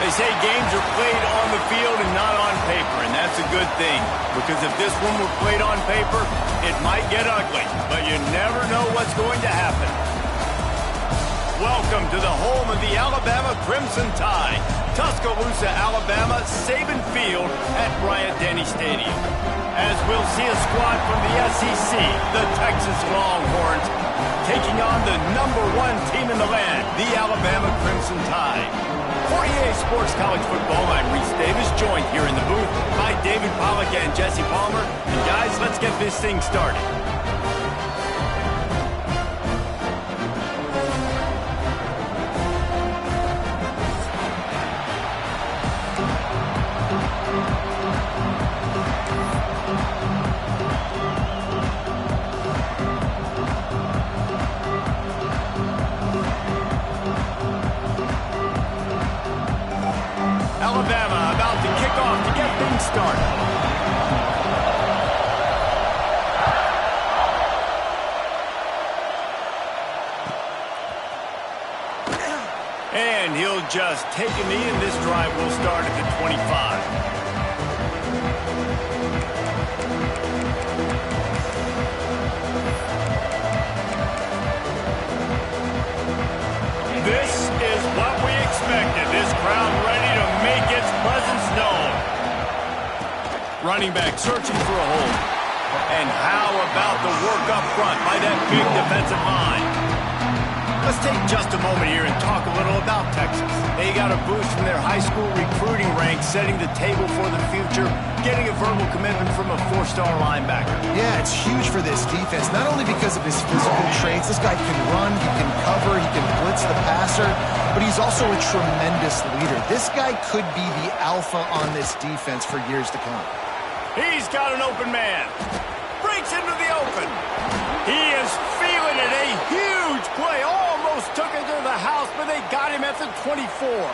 They say games are played on the field and not on paper, and that's a good thing. Because if this one were played on paper, it might get ugly. But you never know what's going to happen. Welcome to the home of the Alabama Crimson Tide. Tuscaloosa, Alabama, Saban Field at Bryant-Denny Stadium. As we'll see a squad from the SEC, the Texas Longhorns, taking on the #1 team in the land, the Alabama Crimson Tide. For EA Sports College Football, I'm Reese Davis, joined here in the booth by David Pollack and Jesse Palmer. And guys, let's get this thing started. Alabama about to kick off to get things started. And he'll just take a knee, and this drive will start at the 25. This is what we expected. This crowd ready to make its presence known. Running back searching for a hole. And how about the work up front by that big defensive line? Let's take just a moment here and talk a little about Texas. They got a boost from their high school recruiting ranks, setting the table for the future, getting a verbal commitment from a 4-star linebacker. Yeah, it's huge for this defense, not only because of his physical traits. This guy can run, he can cover, he can blitz the passer, but he's also a tremendous leader. This guy could be the alpha on this defense for years to come. He's got an open man. Breaks into the open. He is feeling it. A huge play. Almost took it to the house, but they got him at the 24.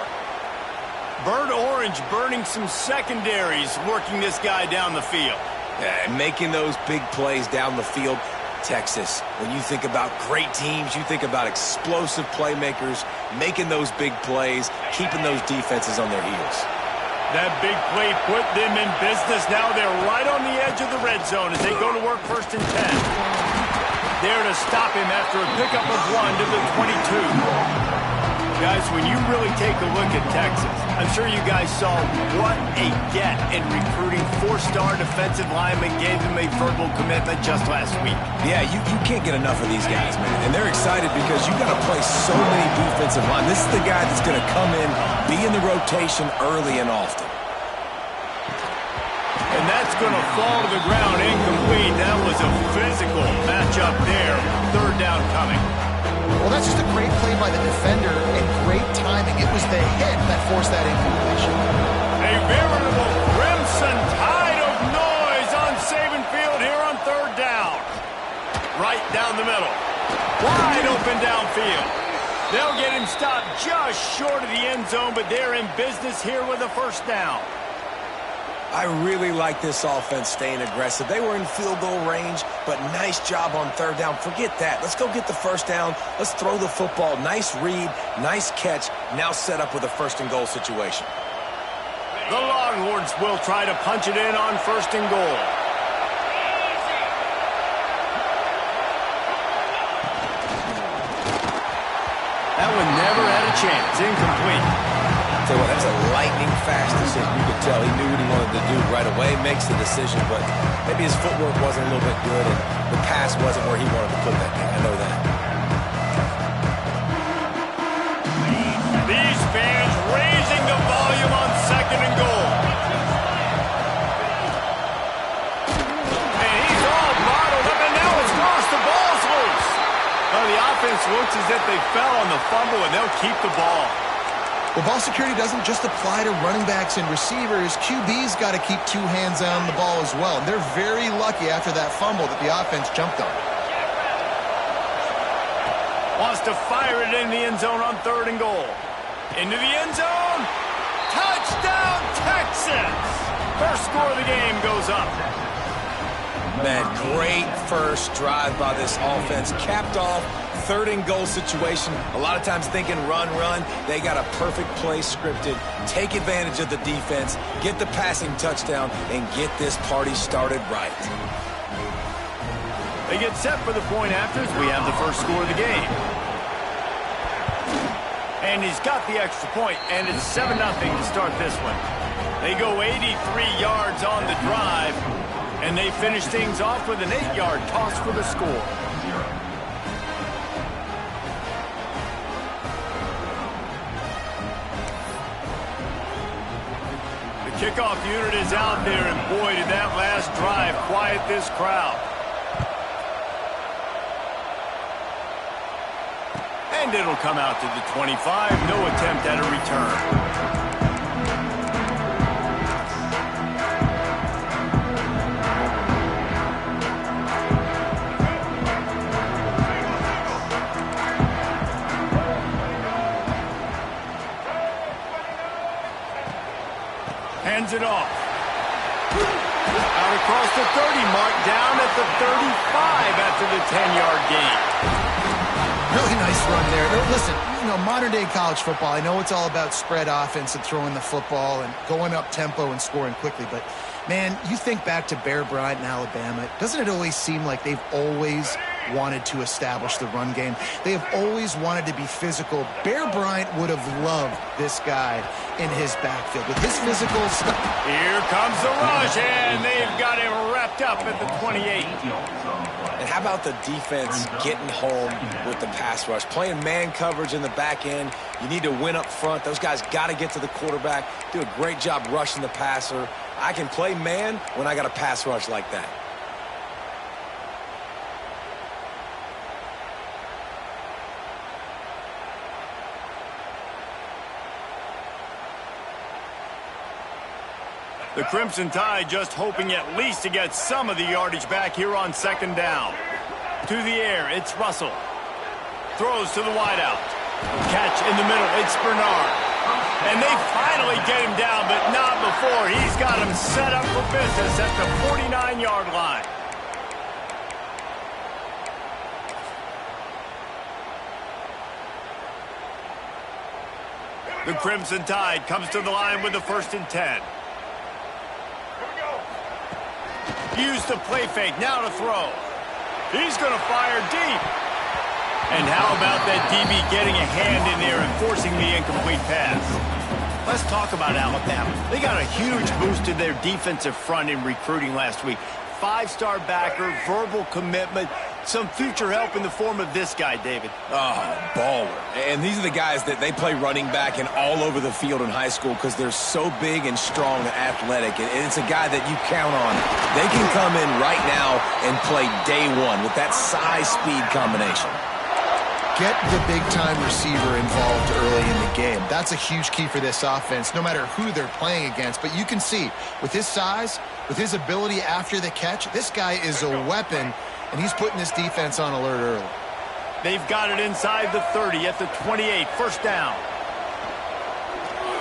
Bird Orange burning some secondaries, working this guy down the field. Yeah, and making those big plays down the field. Texas, when you think about great teams, you think about explosive playmakers, making those big plays, keeping those defenses on their heels. That big play put them in business. Now they're right on the edge of the red zone as they go to work 1st and 10. There to stop him after a pickup of 1 to the 22. Guys, when you really take a look at Texas, I'm sure you guys saw what a get in recruiting 4-star defensive linemen, gave them a verbal commitment just last week. Yeah, you can't get enough of these guys, man. And they're excited because you got to play so many defensive line. This is the guy that's going to come in, be in the rotation early and often. And that's going to fall to the ground incomplete. That was a physical matchup there. 3rd down coming. Well, that's just a great play by the defender and great timing. It was the hit that forced that incompletion. A veritable crimson tide of noise on Saban Field here on 3rd down. Right down the middle. Wide open downfield. They'll get him stopped just short of the end zone, but they're in business here with a 1st down. I really like this offense staying aggressive. They were in field goal range, but nice job on 3rd down. Forget that. Let's go get the 1st down. Let's throw the football. Nice read, nice catch. Now set up with a 1st and goal situation. The Longhorns will try to punch it in on 1st and goal. That one never had a chance. Incomplete. So that's a lightning-fast decision. You could tell he knew what he wanted to do right away, makes the decision, but maybe his footwork wasn't a little bit good, and the pass wasn't where he wanted to put that thing. I know that. These fans raising the volume on 2nd and goal. And he's all bottled up, and now it's lost. The ball's loose. Well, the offense looks as if they fell on the fumble, and they'll keep the ball. Well, ball security doesn't just apply to running backs and receivers. QB's got to keep 2 hands on the ball as well. And they're very lucky after that fumble that the offense jumped on. Wants to fire it in the end zone on 3rd and goal. Into the end zone. Touchdown, Texas! First score of the game goes up. Man, great first drive by this offense. Capped off, 3rd and goal situation. A lot of times thinking run. They got a perfect play scripted. Take advantage of the defense, get the passing touchdown, and get this party started right. They get set for the point afters. We have the first score of the game. And he's got the extra point, and it's 7-0 to start this one. They go 83 yards on the drive, and they finish things off with an 8-yard toss for the score. The kickoff unit is out there, and boy, did that last drive quiet this crowd. And it'll come out to the 25. No attempt at a return. Hands it off. Out across the 30 mark, down at the 35 after the 10-yard gain. Really nice run there. Listen, modern-day college football, I know it's all about spread offense and throwing the football and going up tempo and scoring quickly, but, man, you think back to Bear Bryant in Alabama, doesn't it always seem like they've always wanted to establish the run game? They have always wanted to be physical. Bear Bryant would have loved this guy in his backfield with his physical stuff. Here comes the rush, and they've got him wrapped up at the 28. And how about the defense getting home with the pass rush? Playing man coverage in the back end. You need to win up front. Those guys got to get to the quarterback, do a great job rushing the passer. I can play man when I got a pass rush like that. The Crimson Tide just hoping at least to get some of the yardage back here on 2nd down. To the air, it's Russell. Throws to the wideout. Catch in the middle, it's Bernard. And they finally get him down, but not before. He's got him set up for business at the 49-yard line. The Crimson Tide comes to the line with the 1st and 10. Use the play fake, now to throw. He's going to fire deep. And how about that DB getting a hand in there and forcing the incomplete pass? Let's talk about Alabama. They got a huge boost to their defensive front in recruiting last week. 5-star backer, verbal commitment, some future help in the form of this guy, David. Oh, baller. And these are the guys that they play running back and all over the field in high school because they're so big and strong and athletic. And it's a guy that you count on. They can come in right now and play day one with that size-speed combination. Get the big-time receiver involved early in the game. That's a huge key for this offense, no matter who they're playing against. But you can see, with his size, with his ability after the catch, this guy is a weapon, and he's putting this defense on alert early. They've got it inside the 30 at the 28, 1st down.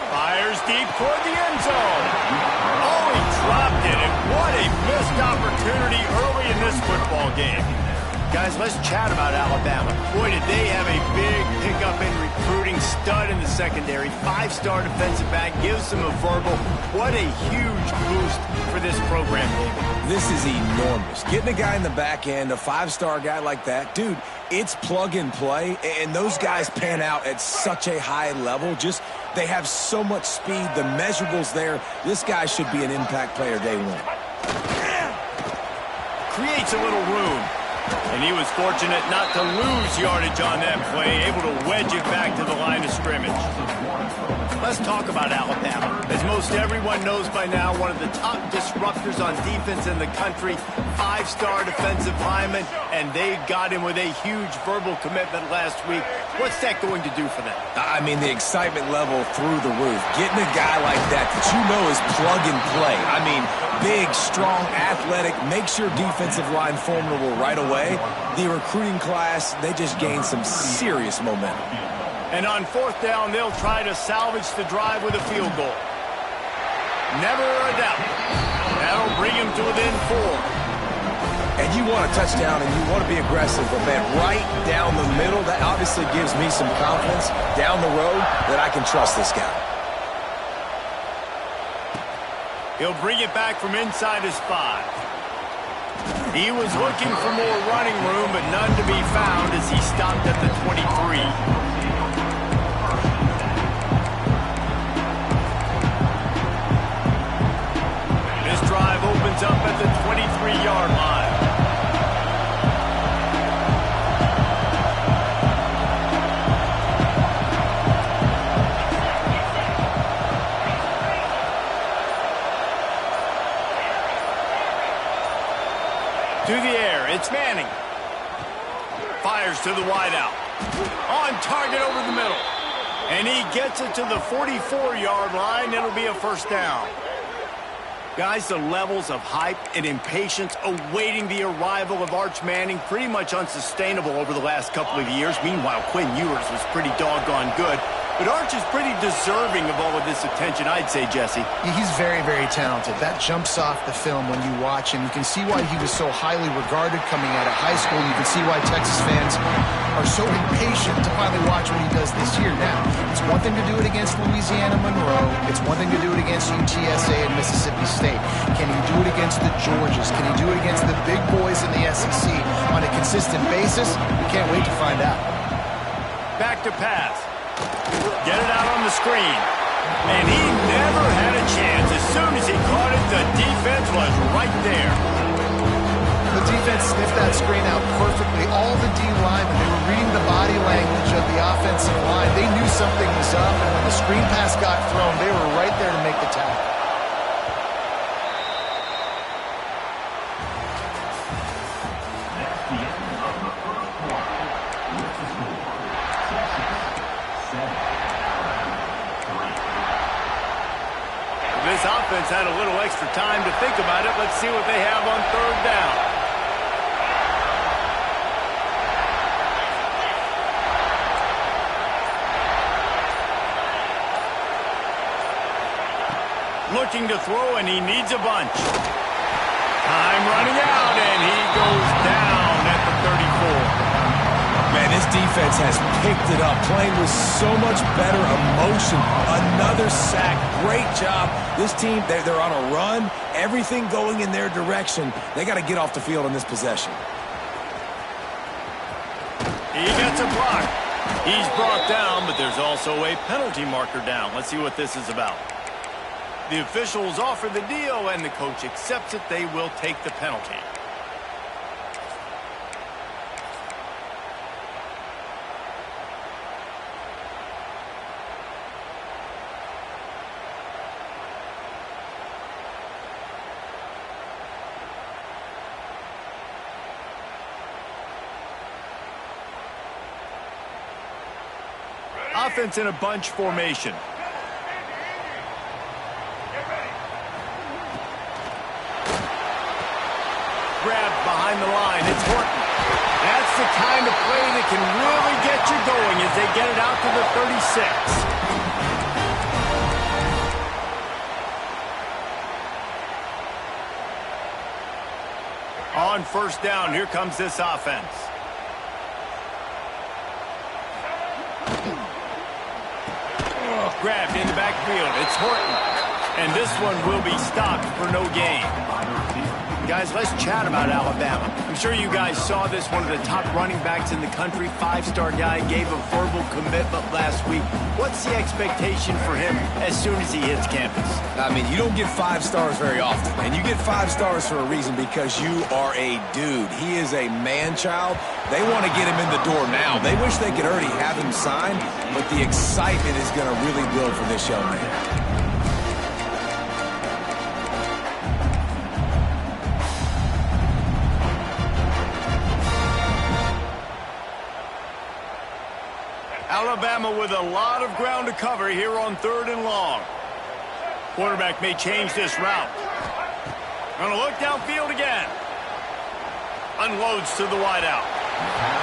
Fires deep toward the end zone. Oh, he dropped it, and what a missed opportunity early in this football game. Guys, let's chat about Alabama. Boy, did they have a big pickup in recruiting. Stud in the secondary. 5-star defensive back. Gives them a verbal. What a huge boost for this program, David. This is enormous. Getting a guy in the back end, a 5-star guy like that, dude, it's plug and play, and those guys pan out at such a high level. Just, they have so much speed. The measurables there. This guy should be an impact player day one. Creates a little room. And he was fortunate not to lose yardage on that play, able to wedge it back to the line of scrimmage. Let's talk about Alabama. As most everyone knows by now, one of the top disruptors on defense in the country, 5-star defensive lineman, and they got him with a huge verbal commitment last week. What's that going to do for them? I mean, the excitement level through the roof. Getting a guy like that you know is plug and play. I mean, big, strong, athletic, makes your defensive line formidable right away. The recruiting class, they just gained some serious momentum. And on 4th down, they'll try to salvage the drive with a field goal. Never a doubt. That'll bring him to within 4. And you want a touchdown and you want to be aggressive, but man, right down the middle, that obviously gives me some confidence down the road that I can trust this guy. He'll bring it back from inside his 5. He was looking for more running room, but none to be found as he stopped at the 23. This drive opens up at the 23-yard line. To the air, it's Manning. Fires to the wideout. On target over the middle. And he gets it to the 44-yard line. It'll be a first down. Guys, the levels of hype and impatience awaiting the arrival of Arch Manning pretty much unsustainable over the last couple of years. Meanwhile, Quinn Ewers was pretty doggone good. But Arch is pretty deserving of all of this attention, I'd say, Jesse. He's very, very talented. That jumps off the film when you watch him. You can see why he was so highly regarded coming out of high school. You can see why Texas fans are so impatient to finally watch what he does this year. Now, it's one thing to do it against Louisiana Monroe. It's one thing to do it against UTSA and Mississippi State. Can he do it against the Georgias? Can he do it against the big boys in the SEC on a consistent basis? We can't wait to find out. Back to pass. Get it out on the screen. And he never had a chance. As soon as he caught it, the defense was right there. The defense sniffed that screen out perfectly. All the D linemen, they were reading the body language of the offensive line. They knew something was up, and when the screen pass got thrown, they were right there to make the tackle. This offense had a little extra time to think about it. Let's see what they have on third down. Looking to throw, and he needs a bunch. Time running out, and he goes down at the 34. Man, this defense has picked it up, playing with so much better emotion. Another sack. Great job. This team, they're on a run. Everything going in their direction. They got to get off the field on this possession. He gets a block. He's brought down, but there's also a penalty marker down. Let's see what this is about. The officials offer the deal, and the coach accepts it. They will take the penalty. Offense in a bunch formation. Grabbed behind the line. It's Horton. That's the kind of play that can really get you going as they get it out to the 36. On first down, here comes this offense. Grabbed in the backfield. It's Horton. And this one will be stopped for no gain. Guys, let's chat about Alabama. I'm sure you guys saw this. One of the top running backs in the country, 5-star guy, gave a verbal commitment last week. What's the expectation for him as soon as he hits campus? I mean, you don't get 5 stars very often. And you get 5 stars for a reason, because you are a dude. He is a man-child. They want to get him in the door now. They wish they could already have him signed, but the excitement is going to really build for this young man. Alabama with a lot of ground to cover here on 3rd and long. Quarterback may change this route. Gonna look downfield again. Unloads to the wideout.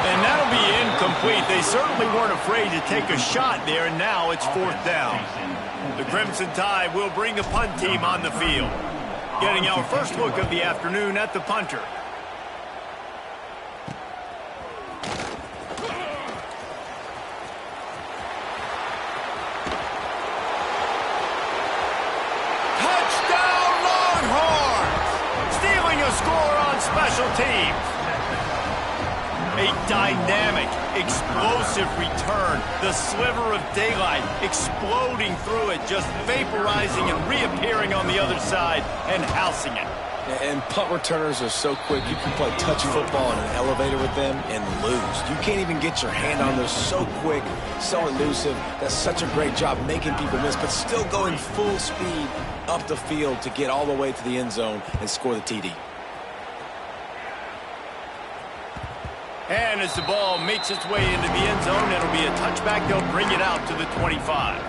And that'll be incomplete. They certainly weren't afraid to take a shot there, and now it's 4th down. The Crimson Tide will bring the punt team on the field. Getting our first look of the afternoon at the punter. teams. A dynamic, explosive return. The sliver of daylight exploding through it, just vaporizing and reappearing on the other side and housing it. And punt returners are so quick. You can play touch football in an elevator with them and lose. You can't even get your hand on them. They're so quick, so elusive. That's such a great job making people miss, but still going full speed up the field to get all the way to the end zone and score the TD. And as the ball makes its way into the end zone, it'll be a touchback. They'll bring it out to the 25.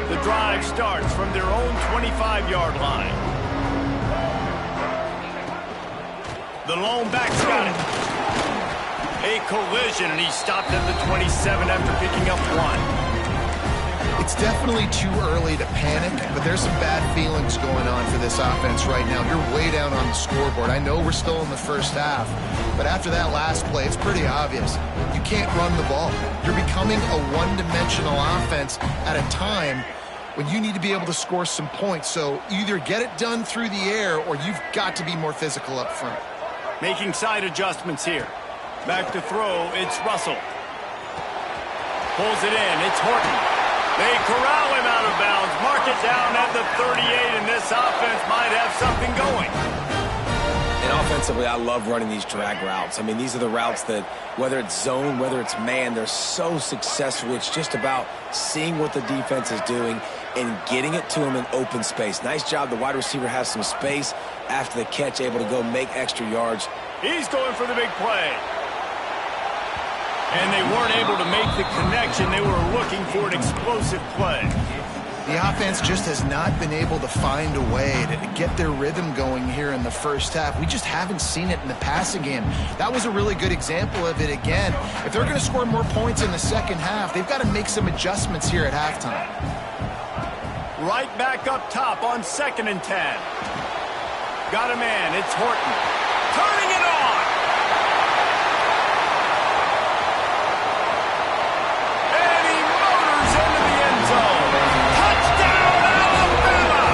The drive starts from their own 25-yard line. The lone back's got it. A collision, and he stopped at the 27 after picking up 1. It's definitely too early to panic, but there's some bad feelings going on for this offense right now. You're way down on the scoreboard. I know we're still in the first half, but after that last play, it's pretty obvious. You can't run the ball. You're becoming a one-dimensional offense at a time when you need to be able to score some points. So either get it done through the air or you've got to be more physical up front. Making side adjustments here. Back to throw, it's Russell. Pulls it in, it's Horton. They corral him out of bounds, mark it down at the 38, and this offense might have something going. And offensively, I love running these drag routes. I mean, these are the routes that, whether it's zone, whether it's man, they're so successful. It's just about seeing what the defense is doing and getting it to him in open space. Nice job. The wide receiver has some space after the catch, able to go make extra yards. He's going for the big play. And they weren't able to make the connection. They were looking for an explosive play. The offense just has not been able to find a way to get their rhythm going here in the first half. We just haven't seen it in the passing game. That was a really good example of it again. If they're going to score more points in the second half, they've got to make some adjustments here at halftime. Right back up top on 2nd and 10. Got a man. It's Horton. Turning it on. And he motors into the end zone. Touchdown, Alabama!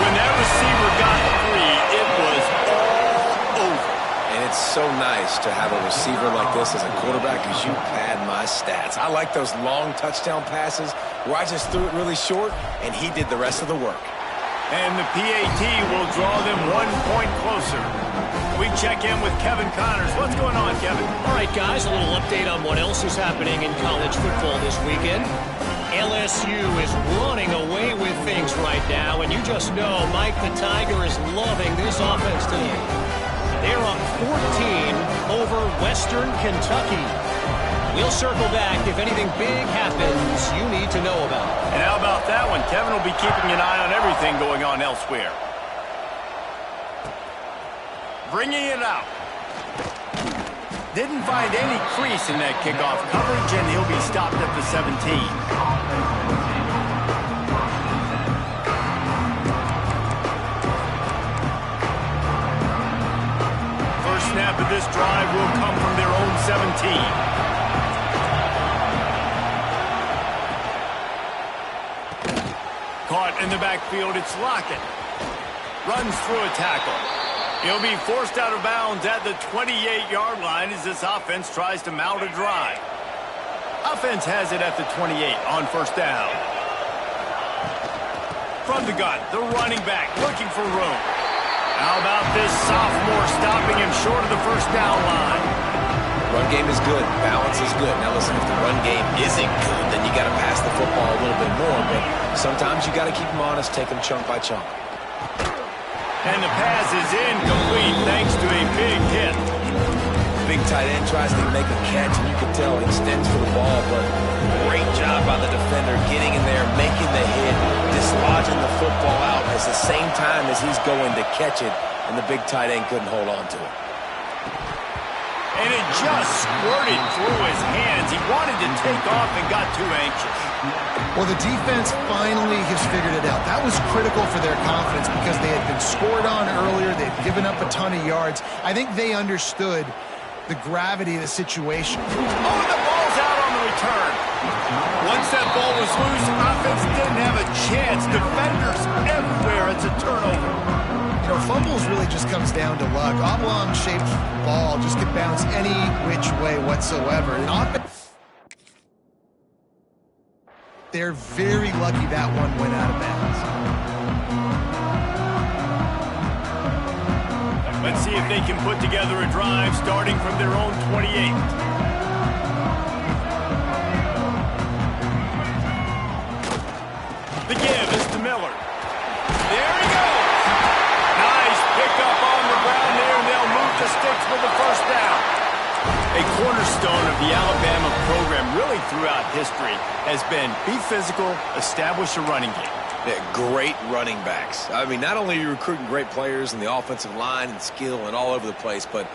When that receiver got free, it was all over. And it's so nice to have a receiver like this as a quarterback because you pad my stats. I like those long touchdown passes where I just threw it really short and he did the rest of the work. And the PAT will draw them 1 point closer. We check in with Kevin Connors. What's going on, Kevin? All right, guys, a little update on what else is happening in college football this weekend. LSU is running away with things right now, and you just know Mike the Tiger is loving this offense today. They're up 14 over Western Kentucky. We'll circle back if anything big happens you need to know about. And how about that one? Kevin will be keeping an eye on everything going on elsewhere. Bringing it out. Didn't find any crease in that kickoff coverage, and he'll be stopped at the 17. First snap of this drive will come from their own 17. Caught in the backfield, it's Lockett. Runs through a tackle. He'll be forced out of bounds at the 28-yard line as this offense tries to mount a drive. Offense has it at the 28 on first down. From the gun, the running back looking for room. How about this sophomore stopping him short of the first down line? Run game is good. Balance is good. Now listen, if the run game isn't good, then you got to pass the football a little bit more. But sometimes you got to keep them honest, take them chunk by chunk. And the pass is incomplete thanks to a big hit. Big tight end tries to make a catch, and you can tell he extends for the ball, but great job by the defender getting in there, making the hit, dislodging the football out at the same time as he's going to catch it, and the big tight end couldn't hold on to it. And it just squirted through his hands. He wanted to take off and got too anxious. Well, the defense finally has figured it out. That was critical for their confidence because they had been scored on earlier. They had given up a ton of yards. I think they understood the gravity of the situation. Oh, the ball's out on the return. Once that ball was loose, offense didn't have a chance. Defenders everywhere. It's a turnover. You know, fumbles really just comes down to luck. Oblong-shaped ball just could bounce any which way whatsoever. They're very lucky that one went out of bounds. Let's see if they can put together a drive starting from their own 28. The give is to Miller. There he goes. Nice pickup on the ground there, and they'll move the sticks with the first down. A cornerstone of the Alabama program really throughout history has been be physical, establish a running game. Yeah, great running backs. I mean, not only are you recruiting great players in the offensive line and skill and all over the place, but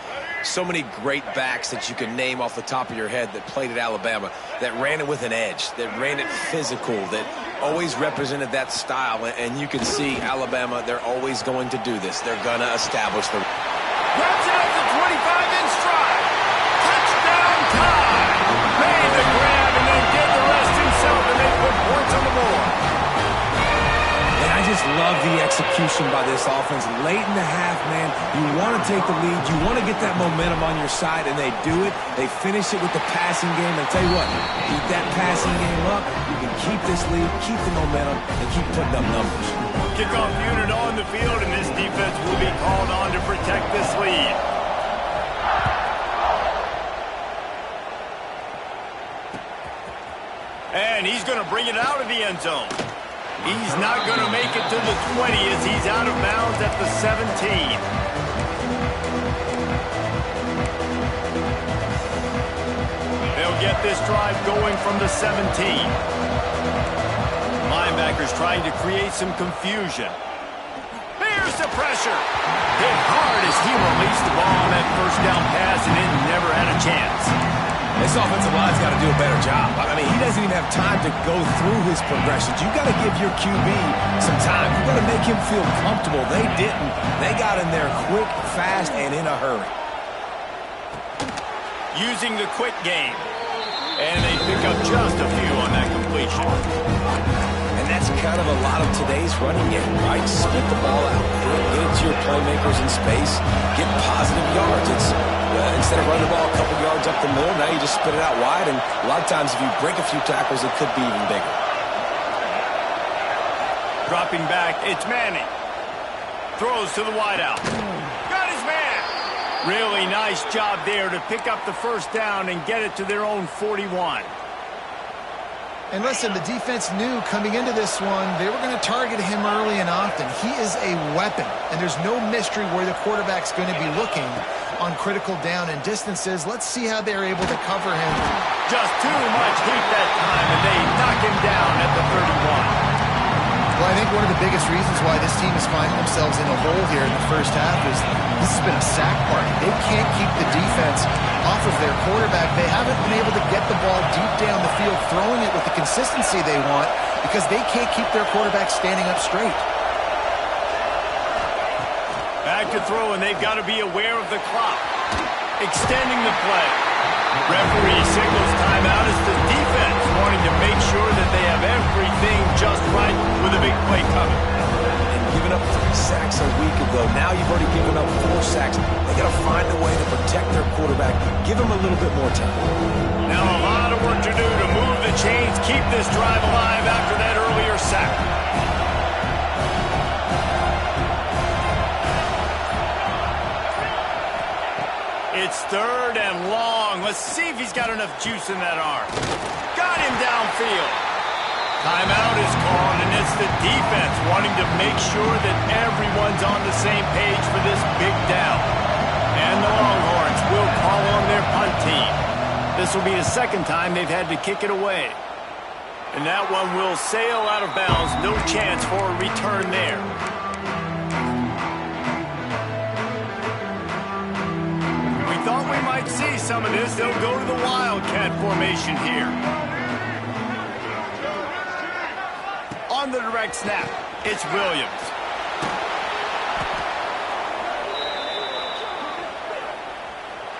so many great backs that you can name off the top of your head that played at Alabama, that ran it with an edge, that ran it physical, that always represented that style. And you can see Alabama, they're always going to do this. They're going to establish the... Grabs it at the 25-inch stride. Touchdown time. Made the grab and then did the rest himself, and they put points on the board. And I just love the execution by this offense. Late in the half, man, you want to take the lead. You want to get that momentum on your side, and they do it. They finish it with the passing game. And I'll tell you what, keep that passing game up. You can keep this lead, keep the momentum, and keep putting up numbers. Kickoff unit on the field, and this defense will be called on to protect this lead. And he's going to bring it out of the end zone. He's not going to make it to the 20 as he's out of bounds at the 17. They'll get this drive going from the 17. Linebackers trying to create some confusion. Here's the pressure. Hit hard as he released the ball on that first down pass, and it never had a chance. This offensive line's got to do a better job. I mean, he doesn't even have time to go through his progressions. You've got to give your QB some time. You've got to make him feel comfortable. They didn't. They got in there quick, fast, and in a hurry. Using the quick game. And they pick up just a few on that completion. And that's kind of a lot of today's running game, right? Split the ball out. Get it to your playmakers in space. Get positive yards. It's instead of running the ball a couple yards up the middle, now you just spit it out wide. And a lot of times if you break a few tackles, it could be even bigger. Dropping back, it's Manning. Throws to the wideout. Got his man. Really nice job there to pick up the first down and get it to their own 41. And listen, the defense knew coming into this one, they were going to target him early and often. He is a weapon, and there's no mystery where the quarterback's going to be looking on critical down and distances. Let's see how they're able to cover him. Just too much heat that time, and they knock him down at the 31. Well, I think one of the biggest reasons why this team is finding themselves in a hole here in the first half is this has been a sack party. They can't keep the defense off of their quarterback. They haven't been able to get the ball deep down the field, throwing it with the consistency they want because they can't keep their quarterback standing up straight. Back to throw, and they've got to be aware of the clock. Extending the play. Referee signals timeout as the defense wanting to make sure that they have everything just right with a big play coming. And giving up 3 sacks a week ago, now you've already given up 4 sacks. They got to find a way to protect their quarterback. Give him a little bit more time. Now a lot of work to do to move the chains, keep this drive alive after that earlier sack. It's third and long. Let's see if he's got enough juice in that arm. Got him downfield. Timeout is called, and it's the defense wanting to make sure that everyone's on the same page for this big down. And the Longhorns will call on their punt team. This will be the second time they've had to kick it away. And that one will sail out of bounds. No chance for a return there. Thought we might see some of this, they'll go to the Wildcat formation here. On the direct snap, it's Williams.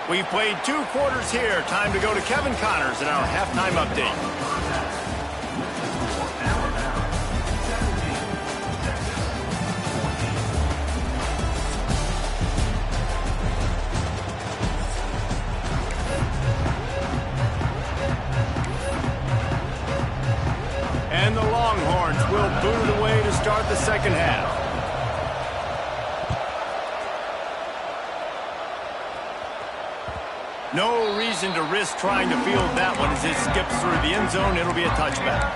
We've played 2 quarters here. Time to go to Kevin Connors in our halftime update. And the Longhorns will boot it away to start the second half. No reason to risk trying to field that one as it skips through the end zone. It'll be a touchback.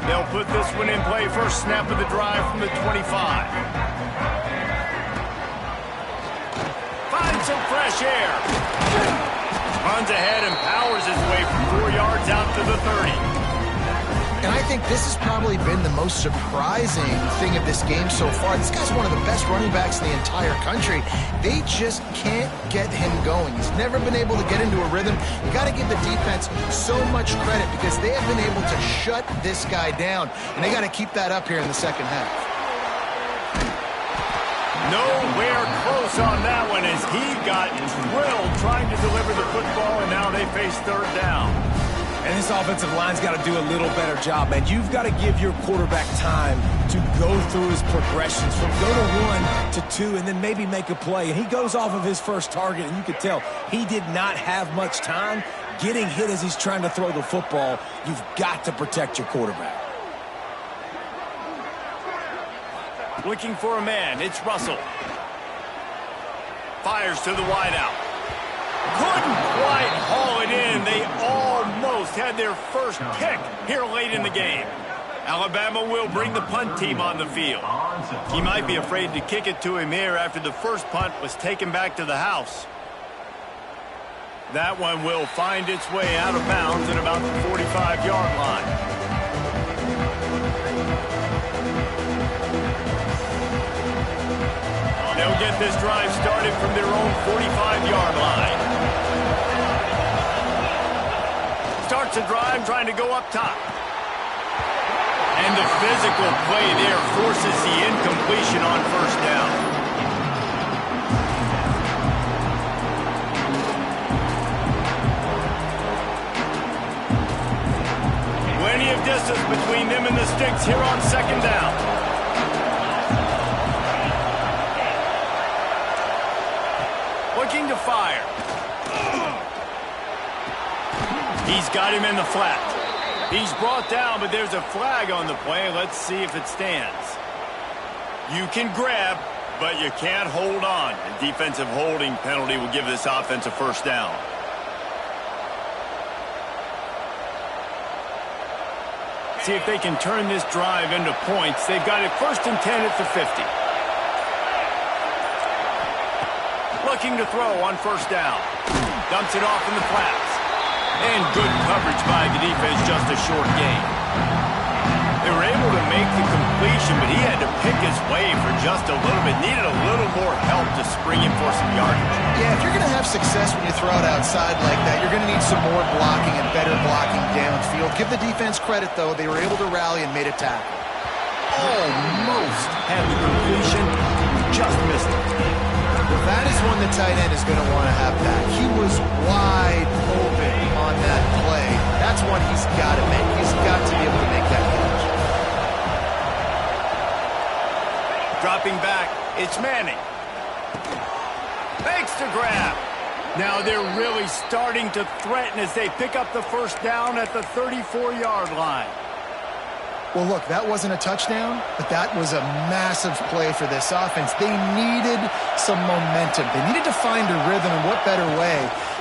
They'll put this one in play. First snap of the drive from the 25. Finds some fresh air. Runs ahead and powers his way from 4 yards out to the 30. And I think this has probably been the most surprising thing of this game so far. This guy's one of the best running backs in the entire country. They just can't get him going. He's never been able to get into a rhythm. You got to give the defense so much credit because they have been able to shut this guy down. And they got to keep that up here in the second half. Nowhere close on that one as he got drilled trying to deliver the football, and now they face third down. And this offensive line's got to do a little better job, man. You've got to give your quarterback time to go through his progressions from go to 1 to 2 and then maybe make a play. And he goes off of his first target, and you could tell he did not have much time getting hit as he's trying to throw the football. You've got to protect your quarterback. Looking for a man, it's Russell. Fires to the wideout. Couldn't quite haul it in. They almost had their first pick here late in the game. Alabama will bring the punt team on the field. He might be afraid to kick it to him here after the first punt was taken back to the house. That one will find its way out of bounds at about the 45-yard line. They'll get this drive started from their own 45-yard line. Starts a drive trying to go up top. And the physical play there forces the incompletion on first down. Plenty of distance between them and the sticks here on second down. Looking to fire. He's got him in the flat. He's brought down, but there's a flag on the play. Let's see if it stands. You can grab, but you can't hold on. A defensive holding penalty will give this offense a first down. See if they can turn this drive into points. They've got it 1st and 10 at the 50. Looking to throw on first down. Dumps it off in the flats. And good coverage by the defense, just a short gain. They were able to make the completion, but he had to pick his way for just a little bit. Needed a little more help to spring him for some yardage. Yeah, if you're going to have success when you throw it outside like that, you're going to need some more blocking and better blocking downfield. Give the defense credit, though. They were able to rally and made a tackle. Almost had the completion. Just missed it. That is one the tight end is going to want to have back. He was wide open on that play. That's one he's got to make. He's got to be able to make that catch. Dropping back, it's Manning. Makes the grab. Now they're really starting to threaten as they pick up the first down at the 34-yard line. Well, look, that wasn't a touchdown, but that was a massive play for this offense. They needed some momentum. They needed to find a rhythm, and what better way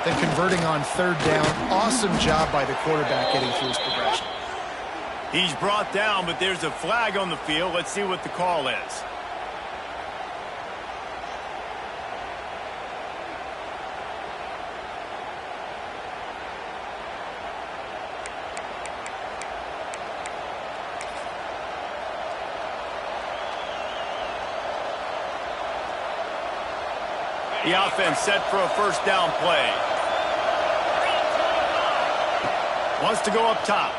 than converting on third down. Awesome job by the quarterback getting through his progression. He's brought down, but there's a flag on the field. Let's see what the call is. The offense set for a first down play. Wants to go up top.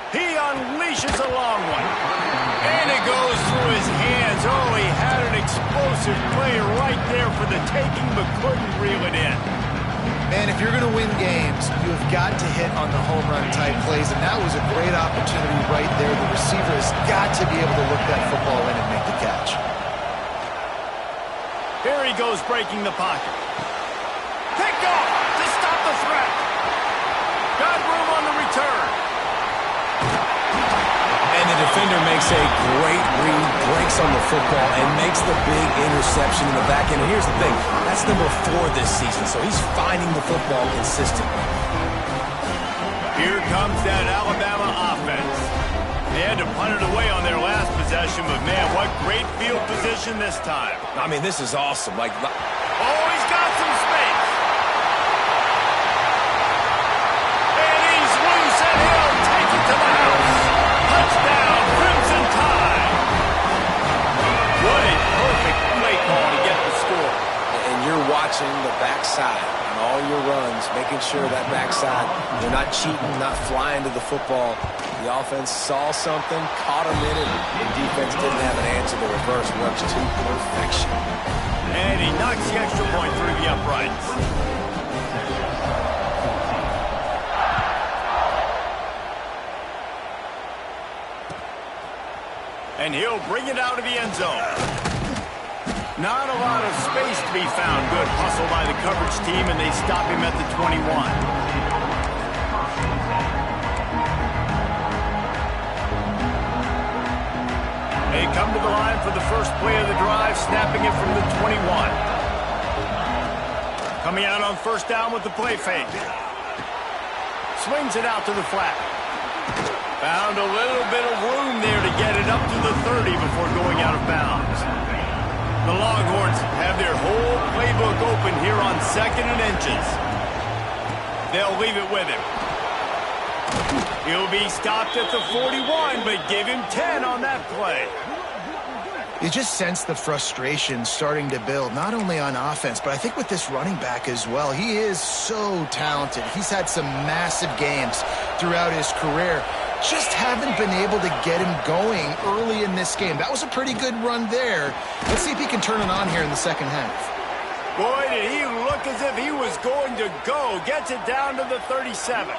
He unleashes a long one. And it goes through his hands. Oh, he had an explosive play right there for the taking, but couldn't reel it in. Man, if you're going to win games, you have got to hit on the home run type plays, and that was a great opportunity right there. The receiver has got to be able to look that football in and make the catch. Here he goes breaking the pocket. Picked off to stop the threat. Got room on the return. And the defender makes a great read, breaks on the football, and makes the big interception in the back end. And here's the thing, that's number 4 this season, so he's finding the football consistently. Here comes that Alabama offense. They had to punt it away on their last possession, but man, what great field position this time. I mean, this is awesome. Oh, he's got some space. And he's loose, and he'll take it to the house. Touchdown, Crimson Tide. What a perfect play call to get the score. And you're watching the backside on all your runs, making sure that backside, they're not cheating, not flying to the football. The offense saw something, caught him in it, and defense didn't have an answer. The reverse works to perfection. And he knocks the extra point through the uprights. And he'll bring it out of the end zone. Not a lot of space to be found. Good hustle by the coverage team, and they stop him at the 21. They come to the line for the first play of the drive, snapping it from the 21. Coming out on first down with the play fake. Swings it out to the flat. Found a little bit of room there to get it up to the 30 before going out of bounds. The Longhorns have their whole playbook open here on 2nd and inches. They'll leave it with him. He'll be stopped at the 41, but give him 10 on that play. You just sense the frustration starting to build, not only on offense, but I think with this running back as well. He is so talented. He's had some massive games throughout his career. Just haven't been able to get him going early in this game. That was a pretty good run there. Let's see if he can turn it on here in the second half. Boy, did he look as if he was going to go. Gets it down to the 37.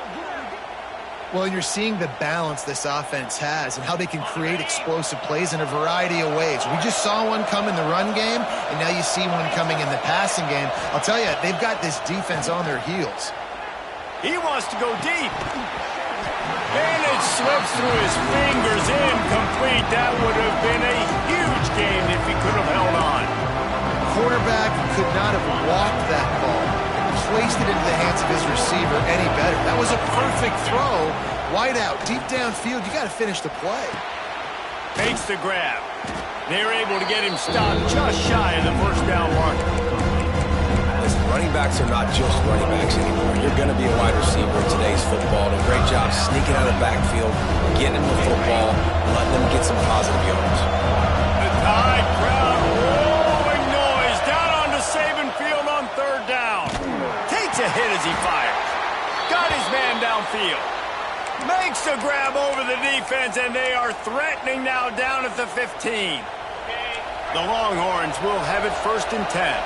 Well, you're seeing the balance this offense has and how they can create explosive plays in a variety of ways. We just saw one come in the run game, and now you see one coming in the passing game. I'll tell you, they've got this defense on their heels. He wants to go deep. And it slips through his fingers, incomplete. That would have been a huge game if he could have held on. Quarterback could not have walked that ball. Placed it into the hands of his receiver any better. That was a perfect throw. Wide out, deep downfield. You got to finish the play. Makes the grab. They're able to get him stopped just shy of the first down mark. Listen, running backs are not just running backs anymore. You're going to be a wide receiver in today's football. And a great job sneaking out of the backfield, getting him the football, letting them get some positive yards. The Tide crowd rolling noise down onto Saban Field on third down. Takes a hit as he fires. Got his man downfield. Makes the grab over the defense, and they are threatening now down at the 15. The Longhorns will have it 1st and 10.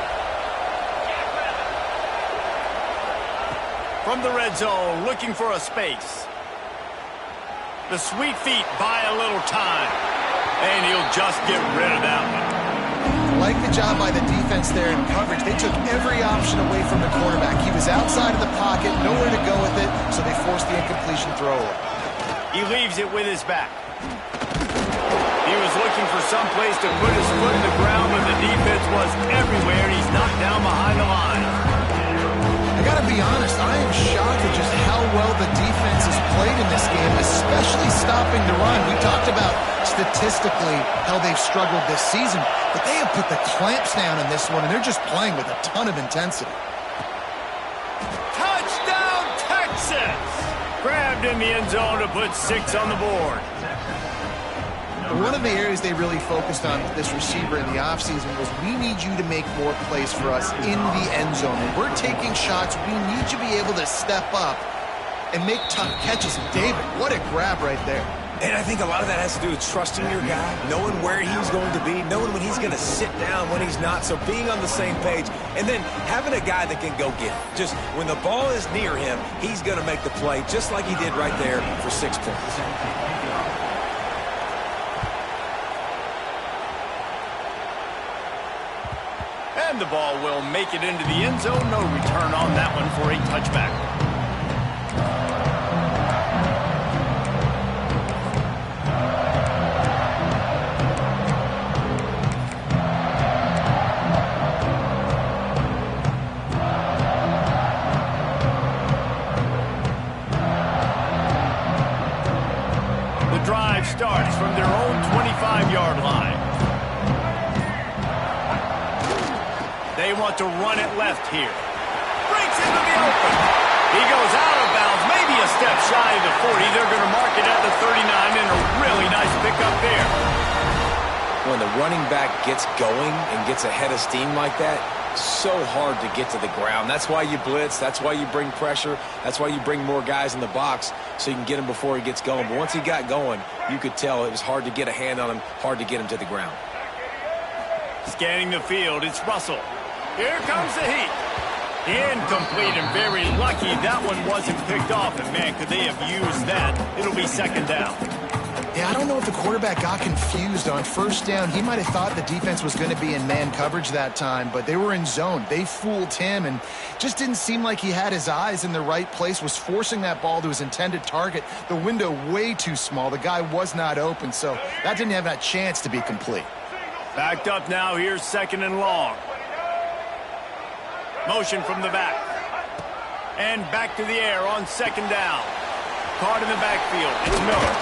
From the red zone, looking for a space. The sweet feet buy a little time, and he'll just get rid of that one. Like the job by the defense there in coverage. They took every option away from the quarterback. He was outside of the pocket, nowhere to go with it, so they forced the incompletion throw. He leaves it with his back. He was looking for some place to put his foot in the ground, but the defense was everywhere, and he's knocked down behind the line. I gotta be honest, I am shocked at just how well the defense has played in this game, especially stopping the run. We talked about statistically how they've struggled this season, but they have put the clamps down in this one, and they're just playing with a ton of intensity. Touchdown, Texas! Grabbed in the end zone to put 6 on the board. But one of the areas they really focused on with this receiver in the offseason was, we need you to make more plays for us in the end zone. When we're taking shots, we need you to be able to step up and make tough catches. And David, what a grab right there. And I think a lot of that has to do with trusting your guy, knowing where he's going to be, knowing when he's going to sit down, when he's not, so being on the same page, and then having a guy that can go get it. Just when the ball is near him, he's going to make the play, just like he did right there for 6 points. And the ball will make it into the end zone. No return on that one for a touchback. Drive starts from their own 25-yard line. They want to run it left here. Breaks into the open. He goes out of bounds, maybe a step shy of the 40. They're going to mark it at the 39, and a really nice pickup there. When the running back gets going and gets ahead of steam like that, so hard to get to the ground. That's why you blitz. That's why you bring pressure. That's why you bring more guys in the box so you can get him before he gets going. But once he got going, you could tell it was hard to get a hand on him, hard to get him to the ground. Scanning the field, it's Russell. Here comes the heat. Incomplete, and very lucky that one wasn't picked off. And, man, could they have used that? It'll be second down. Yeah, I don't know if the quarterback got confused on first down. He might have thought the defense was going to be in man coverage that time, but they were in zone. They fooled him, and just didn't seem like he had his eyes in the right place, was forcing that ball to his intended target. The window way too small. The guy was not open, so that didn't have that chance to be complete. Backed up now. Here's second and long. Motion from the back. And back to the air on second down. Caught in the backfield. It's Miller.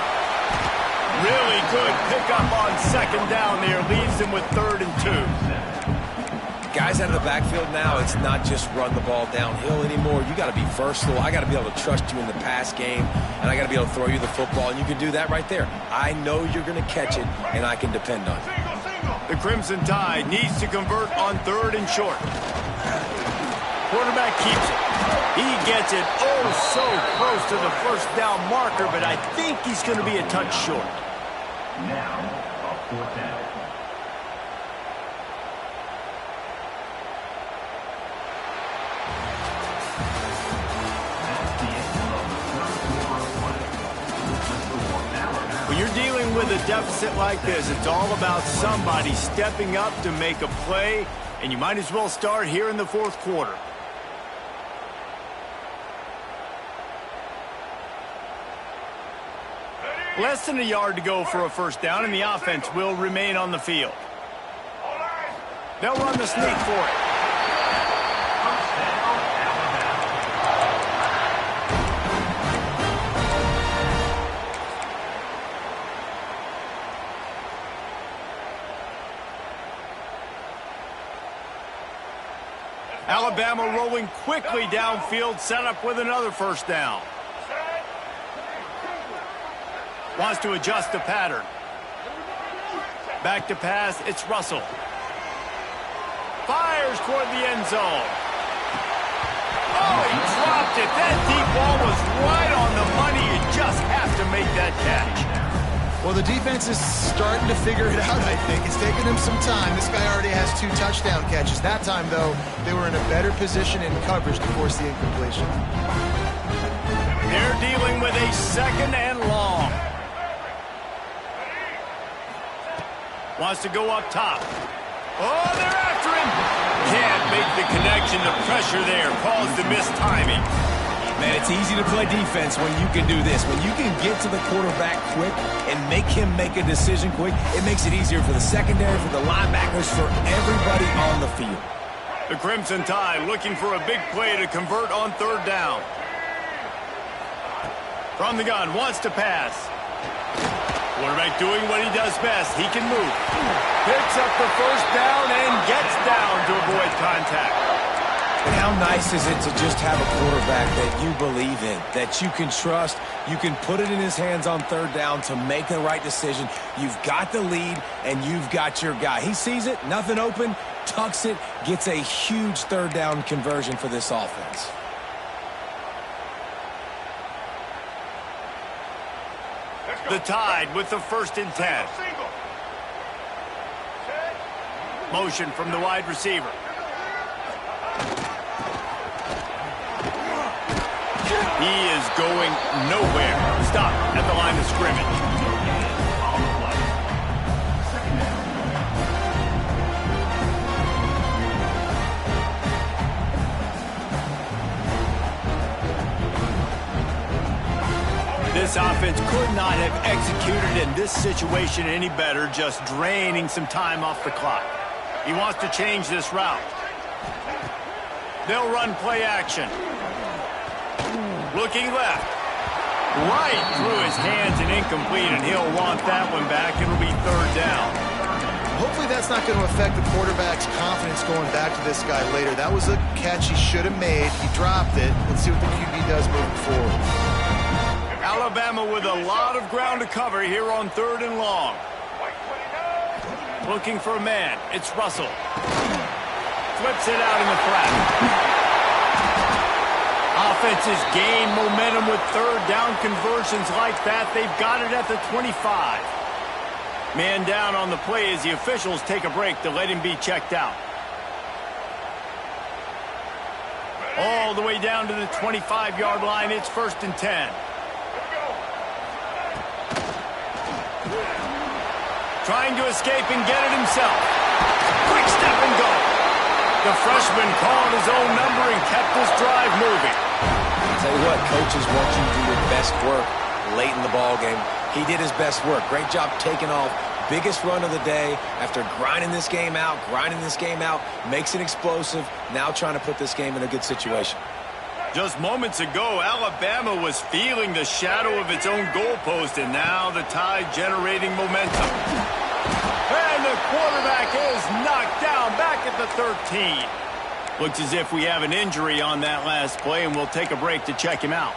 Really good pickup on second down there. Leaves them with 3rd and 2. Guys out of the backfield now, it's not just run the ball downhill anymore. You got to be versatile. I got to be able to trust you in the pass game, and I got to be able to throw you the football, and you can do that right there. I know you're going to catch it, and I can depend on it. The Crimson Tide needs to convert on 3rd and short. Quarterback keeps it. He gets it so close to the first down marker, but I think he's going to be a touch short. Now, a 4th down. When you're dealing with a deficit like this, it's all about somebody stepping up to make a play, and you might as well start here in the 4th quarter. Less than a yard to go for a first down, and the offense will remain on the field. They'll run the sneak for it. Alabama rolling quickly downfield, set up with another first down. Wants to adjust the pattern. Back to pass, it's Russell. Fires toward the end zone. Oh, he dropped it. That deep ball was right on the money. You just have to make that catch. Well, the defense is starting to figure it out, I think. It's taking them some time. This guy already has 2 touchdown catches. That time, though, they were in a better position in coverage to force the incompletion. They're dealing with a second and long. Wants to go up top. Oh, they're after him. Can't make the connection. The pressure there caused the missed timing. Man, it's easy to play defense when you can do this. When you can get to the quarterback quick and make him make a decision quick, it makes it easier for the secondary, for the linebackers, for everybody on the field. The Crimson Tide looking for a big play to convert on 3rd down. From the gun, wants to pass. Quarterback doing what he does best. He can move. Picks up the first down and gets down to avoid contact. And how nice is it to just have a quarterback that you believe in, that you can trust, you can put it in his hands on third down to make the right decision. You've got the lead, and you've got your guy. He sees it, nothing open, tucks it, gets a huge third down conversion for this offense. The Tide with the 1st and 10. Motion from the wide receiver. He is going nowhere. Stop at the line of scrimmage. This offense could not have executed in this situation any better, just draining some time off the clock. He wants to change this route. They'll run play action. Looking left. Right through his hands and incomplete, and he'll want that one back. It'll be 3rd down. Hopefully that's not going to affect the quarterback's confidence going back to this guy later. That was a catch he should have made. He dropped it. Let's see what the QB does moving forward. Alabama with a lot of ground to cover here on 3rd and long. Looking for a man. It's Russell. Flips it out in the flat. Offenses gain momentum with 3rd down conversions like that. They've got it at the 25. Man down on the play as the officials take a break to let him be checked out. All the way down to the 25-yard line. It's 1st and 10. Trying to escape and get it himself. Quick step and go. The freshman called his own number and kept this drive moving. I'll tell you what, coaches want you to do your best work late in the ball game. He did his best work. Great job taking off. Biggest run of the day after grinding this game out, makes it explosive. Now trying to put this game in a good situation. Just moments ago, Alabama was feeling the shadow of its own goalpost, and now the Tide generating momentum. And the quarterback is knocked down back at the 13. Looks as if we have an injury on that last play, and we'll take a break to check him out.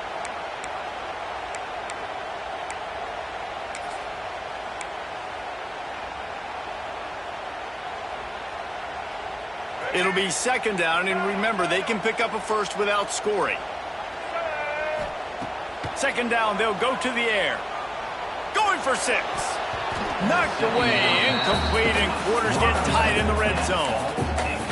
It'll be 2nd down, and remember, they can pick up a first without scoring. 2nd down, they'll go to the air. Going for 6. Knocked away, incomplete, and quarters get tight in the red zone.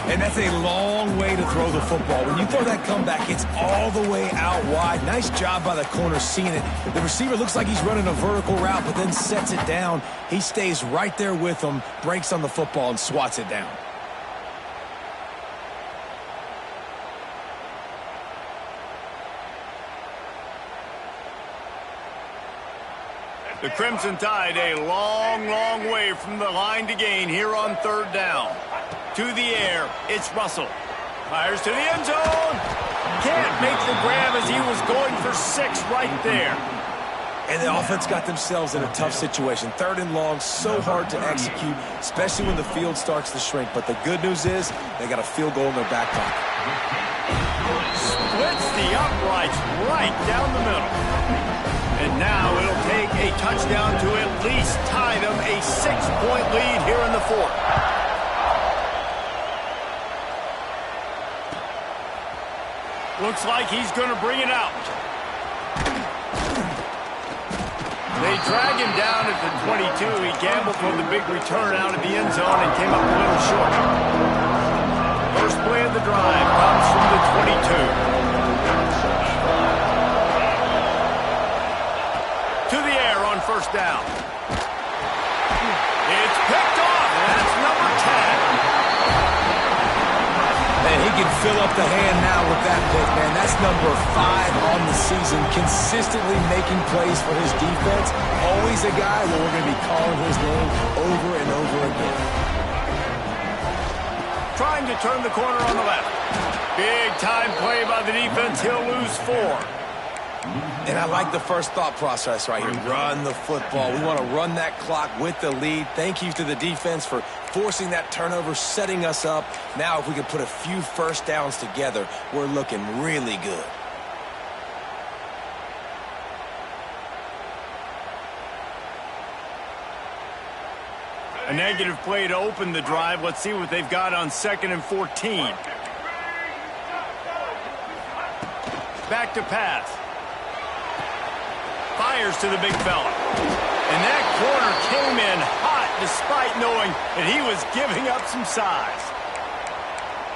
And that's a long way to throw the football. When you throw that comeback, it's all the way out wide. Nice job by the corner seeing it. The receiver looks like he's running a vertical route, but then sets it down. He stays right there with him, breaks on the football, and swats it down. The Crimson Tide a long, long way from the line to gain here on 3rd down. To the air, it's Russell. Fires to the end zone. Can't make the grab as he was going for 6 right there. And the offense got themselves in a tough situation. 3rd and long, so hard to execute, especially when the field starts to shrink. But the good news is they got a field goal in their back pocket. Splits the uprights right down the middle. And now it'll take a touchdown to at least tie them a 6-point lead here in the 4th. Looks like he's going to bring it out. They drag him down at the 22. He gambled for the big return out of the end zone and came up a little short. First play of the drive comes from the 22. To the air on 1st down. It's picked off. That's number 10. And he can fill up the hand now with that pick, man. That's number 5 on the season, consistently making plays for his defense. Always a guy where we're going to be calling his name over and over again. Trying to turn the corner on the left. Big time play by the defense. He'll lose 4. And I like the first thought process right here. Run the football. We want to run that clock with the lead. Thank you to the defense for forcing that turnover, setting us up. Now if we can put a few first downs together, we're looking really good. A negative play to open the drive. Let's see what they've got on 2nd and 14. Back to pass. Fires to the big fella. And that corner came in hot despite knowing that he was giving up some size.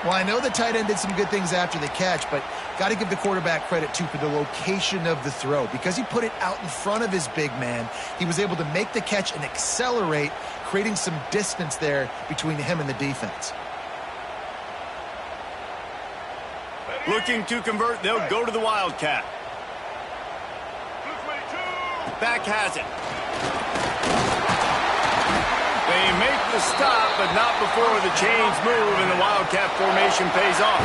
Well, I know the tight end did some good things after the catch, but got to give the quarterback credit, too, for the location of the throw. Because he put it out in front of his big man, he was able to make the catch and accelerate, creating some distance there between him and the defense. Looking to convert, they'll go to the Wildcat. Back has it. They make the stop, but not before the chains move and the Wildcat formation pays off.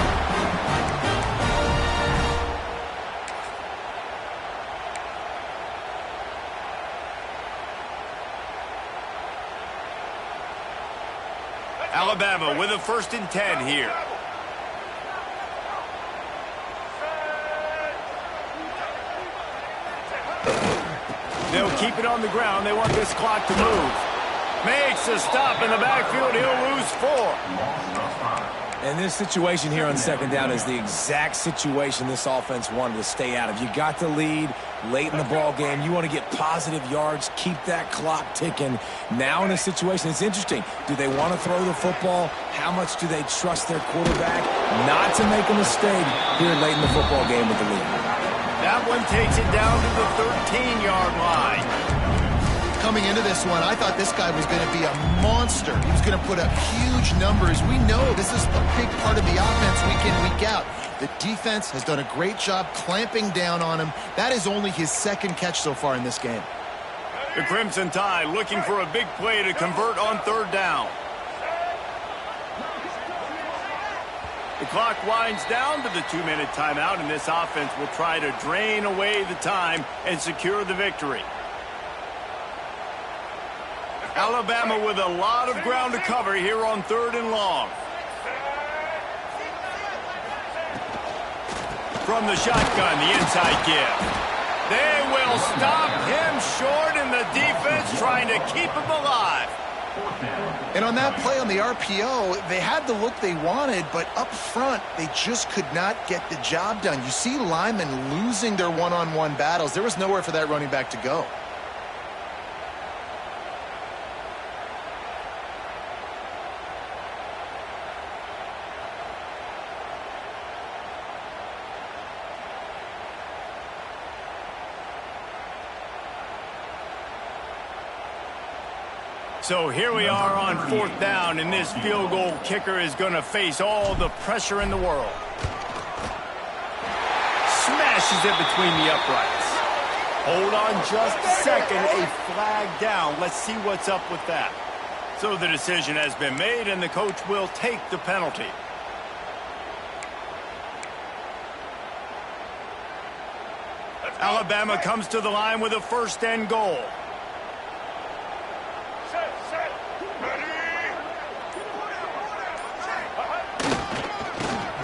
Alabama with a 1st and 10 here. They'll keep it on the ground. They want this clock to move. Makes a stop in the backfield. He'll lose 4. And this situation here on 2nd down is the exact situation this offense wanted to stay out of. You got the lead late in the ball game. You want to get positive yards, keep that clock ticking. Now in a situation, it's interesting. Do they want to throw the football? How much do they trust their quarterback not to make a mistake here late in the football game with the lead? That one takes it down to the 13-yard line. Coming into this one, I thought this guy was going to be a monster. He was going to put up huge numbers. We know this is a big part of the offense week in, week out. The defense has done a great job clamping down on him. That is only his 2nd catch so far in this game. The Crimson Tide looking for a big play to convert on 3rd down. The clock winds down to the 2-minute timeout, and this offense will try to drain away the time and secure the victory. Alabama with a lot of ground to cover here on 3rd and long. From the shotgun, the inside give. They will stop him short, and the defense trying to keep him alive. And on that play on the RPO, they had the look they wanted, but up front, they just could not get the job done. You see linemen losing their one-on-one battles. There was nowhere for that running back to go. So here we are on 4th down, and this field goal kicker is going to face all the pressure in the world. Smashes it between the uprights. Hold on just a second. A flag down. Let's see what's up with that. So the decision has been made, and the coach will take the penalty. Alabama comes to the line with a 1st and goal.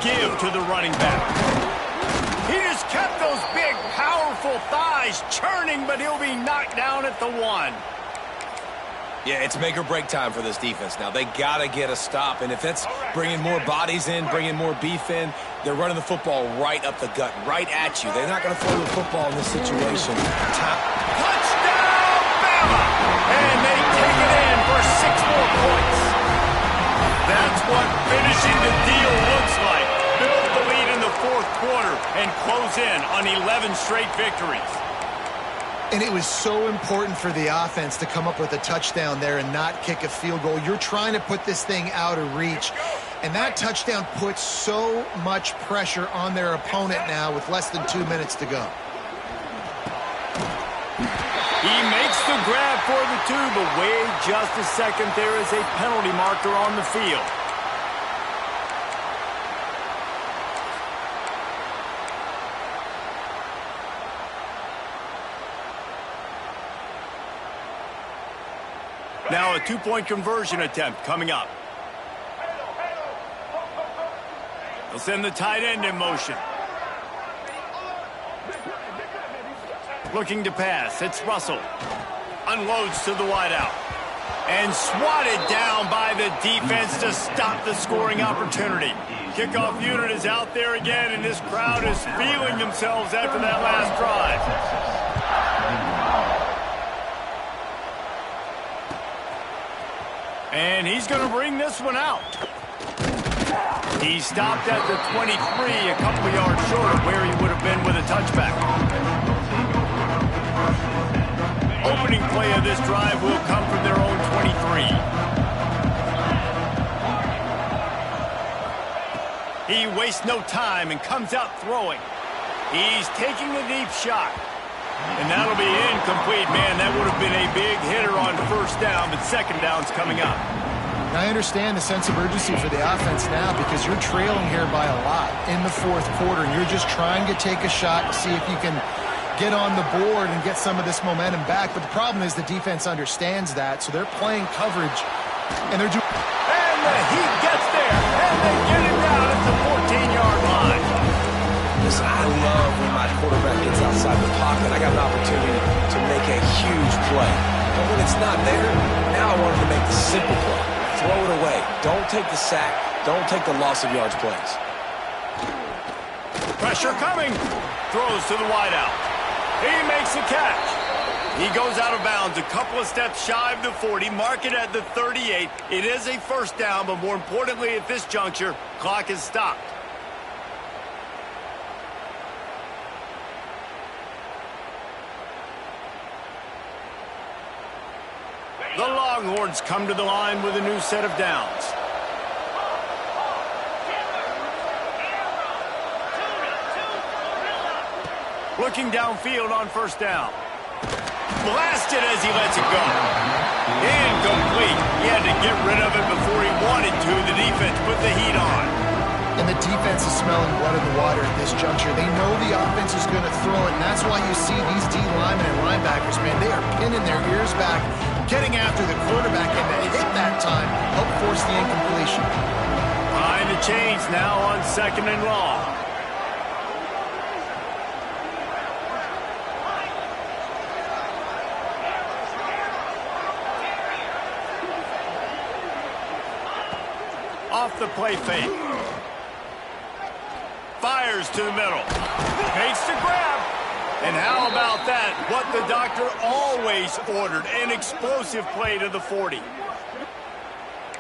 Give to the running back. He just kept those big, powerful thighs churning, but he'll be knocked down at the 1. Yeah, it's make or break time for this defense now. They got to get a stop, and if that's bringing more bodies in, bringing more beef in, they're running the football right up the gut, right at you. They're not going to throw the football in this situation. Touchdown, Bama! And they take it in for 6 more points. That's what finishing the deal looks like. Build the lead in the 4th quarter and close in on 11 straight victories. And it was so important for the offense to come up with a touchdown there and not kick a field goal. You're trying to put this thing out of reach. And that touchdown puts so much pressure on their opponent now with less than 2 minutes to go. He makes the grab for the 2, but wait just a second. There is a penalty marker on the field. Now a two-point conversion attempt coming up. They'll send the tight end in motion. Looking to pass. It's Russell. Unloads to the wideout. And swatted down by the defense to stop the scoring opportunity. Kickoff unit is out there again, and this crowd is feeling themselves after that last drive. And he's going to bring this one out. He stopped at the 23, a couple of yards short of where he would have been with a touchback. Opening play of this drive will come from their own 23. He wastes no time and comes out throwing. He's taking a deep shot. And that'll be incomplete. Man, that would have been a big hitter on first down, but second down's coming up. I understand the sense of urgency for the offense now because you're trailing here by a lot in the fourth quarter, and you're just trying to take a shot to see if you can get on the board and get some of this momentum back. But the problem is the defense understands that, so they're playing coverage, and they're doing... And the Heat gets there, and they get him down at the 14-yard line. Listen, I love when my quarterback gets outside the pocket. I got an opportunity to make a huge play. But when it's not there, now I want him to make the simple play. Throw it away. Don't take the sack. Don't take the loss of yards plays. Pressure coming. Throws to the wideout. He makes the catch. He goes out of bounds a couple of steps shy of the 40. Mark it at the 38. It is a first down, but more importantly at this juncture, clock is stopped. The Longhorns come to the line with a new set of downs. Looking downfield on first down. Blasted as he lets it go. Incomplete. He had to get rid of it before he wanted to. The defense put the heat on. And the defense is smelling blood in the water at this juncture. They know the offense is going to throw it, and that's why you see these D linemen and linebackers, man, they are pinning their ears back, getting after the quarterback, and they hit that time, help force the incompletion. Behind the chains now on second and long. Off the play fake. Fires to the middle. Makes the grab. And how about that? What the doctor always ordered. An explosive play to the 40.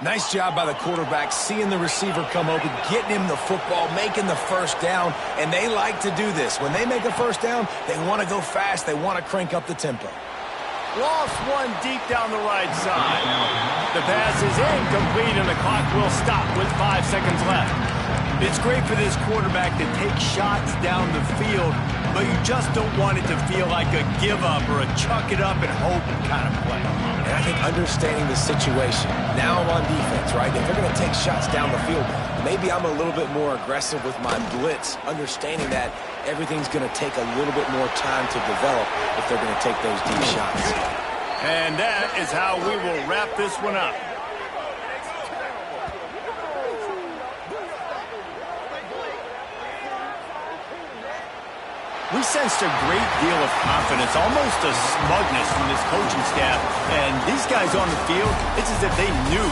Nice job by the quarterback, seeing the receiver come open, getting him the football, making the first down. And they like to do this. When they make a first down, they want to go fast. They want to crank up the tempo. Lost one deep down the right side. The pass is incomplete, and the clock will stop with 5 seconds left. It's great for this quarterback to take shots down the field, but you just don't want it to feel like a give-up or a chuck-it-up-and-hope kind of play. And I think understanding the situation, now I'm on defense, right? If they're going to take shots down the field, maybe I'm a little bit more aggressive with my blitz, understanding that everything's going to take a little bit more time to develop if they're going to take those deep shots. And that is how we will wrap this one up. We sensed a great deal of confidence, almost a smugness from this coaching staff. And these guys on the field, it's as if they knew